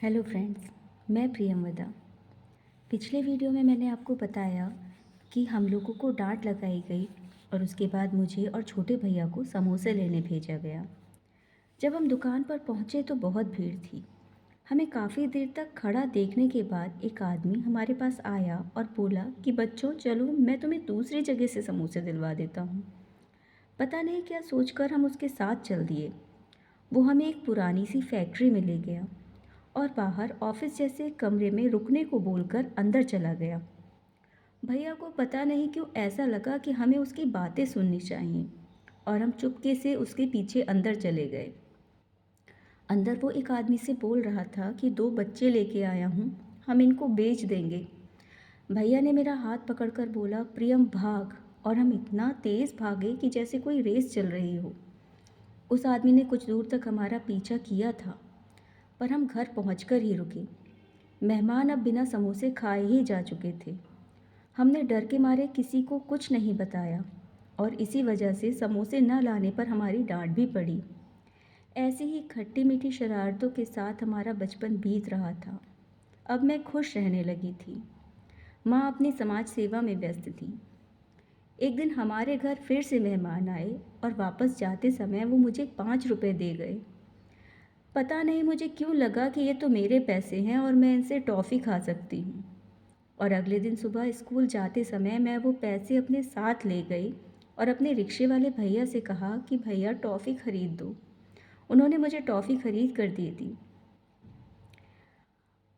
Hello friends, मैं प्रियंवदा। पिछले video में मैंने आपको बताया कि हम लोगों को डांट लगाई गई और उसके बाद मुझे और छोटे भैया को समोसे लेने भेजा गया। जब हम दुकान पर पहुंचे तो बहुत भीड़ थी। हमें काफ़ी देर तक खड़ा देखने के बाद एक आदमी हमारे पास आया और बोला कि बच्चों चलो मैं तुम्हें दूसरी जगह से समोसे दिलवा देता हूँ। पता नहीं क्या सोचकर हम उसके साथ चल दिए। वो हमें एक पुरानी सी फैक्ट्री में ले गया और बाहर ऑफिस जैसे कमरे में रुकने को बोलकर अंदर चला गया। भैया को पता नहीं क्यों ऐसा लगा कि हमें उसकी बातें सुननी चाहिए और हम चुपके से उसके पीछे अंदर चले गए। अंदर वो एक आदमी से बोल रहा था कि 2 बच्चे लेके आया हूँ, हम इनको बेच देंगे। भैया ने मेरा हाथ पकड़कर बोला प्रियम भाग, और हम इतना तेज़ भागे कि जैसे कोई रेस चल रही हो। उस आदमी ने कुछ दूर तक हमारा पीछा किया था, पर हम घर पहुंचकर ही रुके। मेहमान अब बिना समोसे खाए ही जा चुके थे। हमने डर के मारे किसी को कुछ नहीं बताया और इसी वजह से समोसे न लाने पर हमारी डांट भी पड़ी। ऐसी ही खट्टी मीठी शरारतों के साथ हमारा बचपन बीत रहा था। अब मैं खुश रहने लगी थी। माँ अपनी समाज सेवा में व्यस्त थी। एक दिन हमारे घर फिर से मेहमान आए और वापस जाते समय वो मुझे 5 रुपए दे गए। पता नहीं मुझे क्यों लगा कि ये तो मेरे पैसे हैं और मैं इनसे टॉफ़ी खा सकती हूँ। और अगले दिन सुबह स्कूल जाते समय मैं वो पैसे अपने साथ ले गई और अपने रिक्शे वाले भैया से कहा कि भैया टॉफ़ी ख़रीद दो। उन्होंने मुझे टॉफ़ी ख़रीद कर दी थी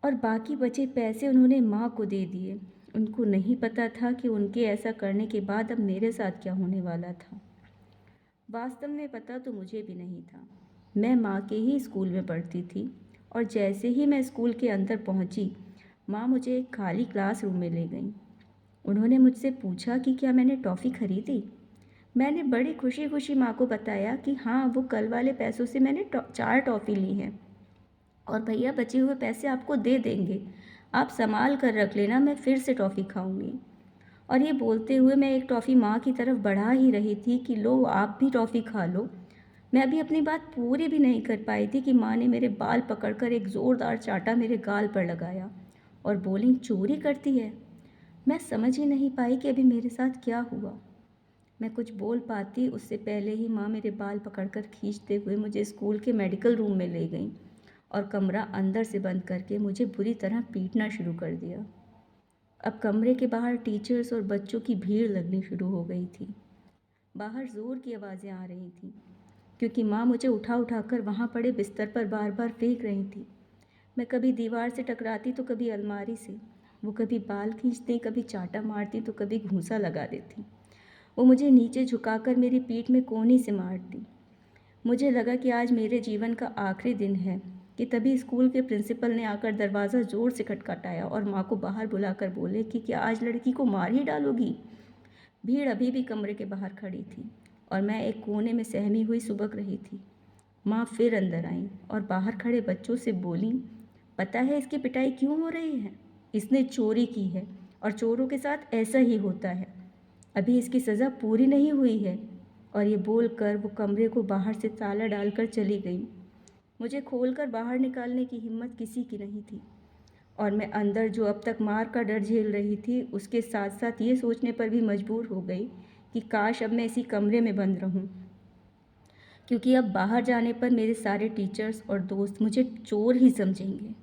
और बाकी बचे पैसे उन्होंने माँ को दे दिए। उनको नहीं पता था कि उनके ऐसा करने के बाद अब मेरे साथ क्या होने वाला था। वास्तव में पता तो मुझे भी नहीं था। मैं माँ के ही स्कूल में पढ़ती थी और जैसे ही मैं स्कूल के अंदर पहुँची, माँ मुझे एक खाली क्लासरूम में ले गईं। उन्होंने मुझसे पूछा कि क्या मैंने टॉफ़ी ख़रीदी। मैंने बड़ी खुशी खुशी माँ को बताया कि हाँ, वो कल वाले पैसों से मैंने 4 टॉफ़ी ली हैं और भैया बचे हुए पैसे आपको दे देंगे। आप संभाल कर रख लेना, मैं फिर से टॉफ़ी खाऊंगी। और ये बोलते हुए मैं एक टॉफ़ी माँ की तरफ बढ़ा ही रही थी कि लो आप भी टॉफ़ी खा लो। मैं अभी अपनी बात पूरी भी नहीं कर पाई थी कि माँ ने मेरे बाल पकड़कर एक ज़ोरदार चांटा मेरे गाल पर लगाया और बोली चोरी करती है। मैं समझ ही नहीं पाई कि अभी मेरे साथ क्या हुआ। मैं कुछ बोल पाती उससे पहले ही माँ मेरे बाल पकड़कर खींचते हुए मुझे स्कूल के मेडिकल रूम में ले गई और कमरा अंदर से बंद करके मुझे बुरी तरह पीटना शुरू कर दिया। अब कमरे के बाहर टीचर्स और बच्चों की भीड़ लगनी शुरू हो गई थी। बाहर ज़ोर की आवाज़ें आ रही थीं क्योंकि माँ मुझे उठा उठाकर वहाँ पड़े बिस्तर पर बार बार फेंक रही थी। मैं कभी दीवार से टकराती तो कभी अलमारी से। वो कभी बाल खींचती, कभी चाटा मारती तो कभी घूंसा लगा देती। वो मुझे नीचे झुकाकर मेरी पीठ में कोहनी से मारती। मुझे लगा कि आज मेरे जीवन का आखिरी दिन है कि तभी स्कूल के प्रिंसिपल ने आकर दरवाज़ा ज़ोर से खटखटाया और माँ को बाहर बुलाकर बोले कि क्या आज लड़की को मार ही डालोगी। भीड़ अभी भी कमरे के बाहर खड़ी थी और मैं एक कोने में सहमी हुई सुबक रही थी। माँ फिर अंदर आई और बाहर खड़े बच्चों से बोली, पता है इसकी पिटाई क्यों हो रही है? इसने चोरी की है और चोरों के साथ ऐसा ही होता है। अभी इसकी सज़ा पूरी नहीं हुई है। और ये बोलकर वो कमरे को बाहर से ताला डालकर चली गई। मुझे खोलकर बाहर निकालने की हिम्मत किसी की नहीं थी और मैं अंदर जो अब तक मार का डर झेल रही थी उसके साथ साथ ये सोचने पर भी मजबूर हो गई कि काश अब मैं इसी कमरे में बंद रहूं, क्योंकि अब बाहर जाने पर मेरे सारे टीचर्स और दोस्त मुझे चोर ही समझेंगे।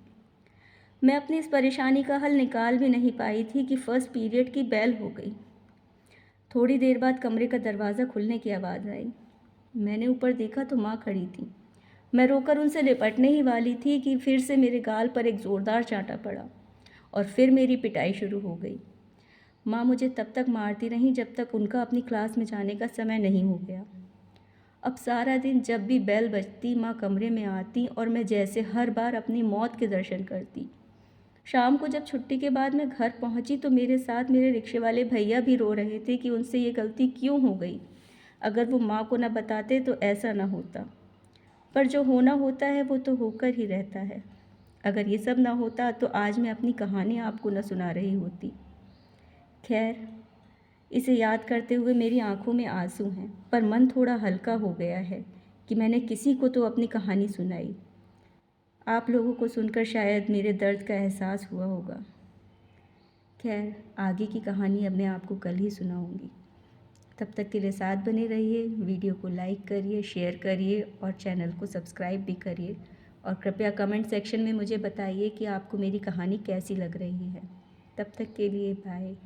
मैं अपनी इस परेशानी का हल निकाल भी नहीं पाई थी कि फर्स्ट पीरियड की बेल हो गई। थोड़ी देर बाद कमरे का दरवाज़ा खुलने की आवाज़ आई। मैंने ऊपर देखा तो माँ खड़ी थी। मैं रोकर उनसे निपटने ही वाली थी कि फिर से मेरे गाल पर एक ज़ोरदार चांटा पड़ा और फिर मेरी पिटाई शुरू हो गई। माँ मुझे तब तक मारती रहीं जब तक उनका अपनी क्लास में जाने का समय नहीं हो गया। अब सारा दिन जब भी बेल बजती माँ कमरे में आती और मैं जैसे हर बार अपनी मौत के दर्शन करती। शाम को जब छुट्टी के बाद मैं घर पहुंची तो मेरे साथ मेरे रिक्शे वाले भैया भी रो रहे थे कि उनसे ये गलती क्यों हो गई। अगर वो माँ को न बताते तो ऐसा न होता, पर जो होना होता है वो तो होकर ही रहता है। अगर ये सब ना होता तो आज मैं अपनी कहानी आपको न सुना रही होती। खैर, इसे याद करते हुए मेरी आंखों में आंसू हैं, पर मन थोड़ा हल्का हो गया है कि मैंने किसी को तो अपनी कहानी सुनाई। आप लोगों को सुनकर शायद मेरे दर्द का एहसास हुआ होगा। खैर, आगे की कहानी अब मैं आपको कल ही सुनाऊंगी। तब तक के लिए साथ बने रहिए, वीडियो को लाइक करिए, शेयर करिए और चैनल को सब्सक्राइब भी करिए। और कृपया कमेंट सेक्शन में मुझे बताइए कि आपको मेरी कहानी कैसी लग रही है। तब तक के लिए बाय।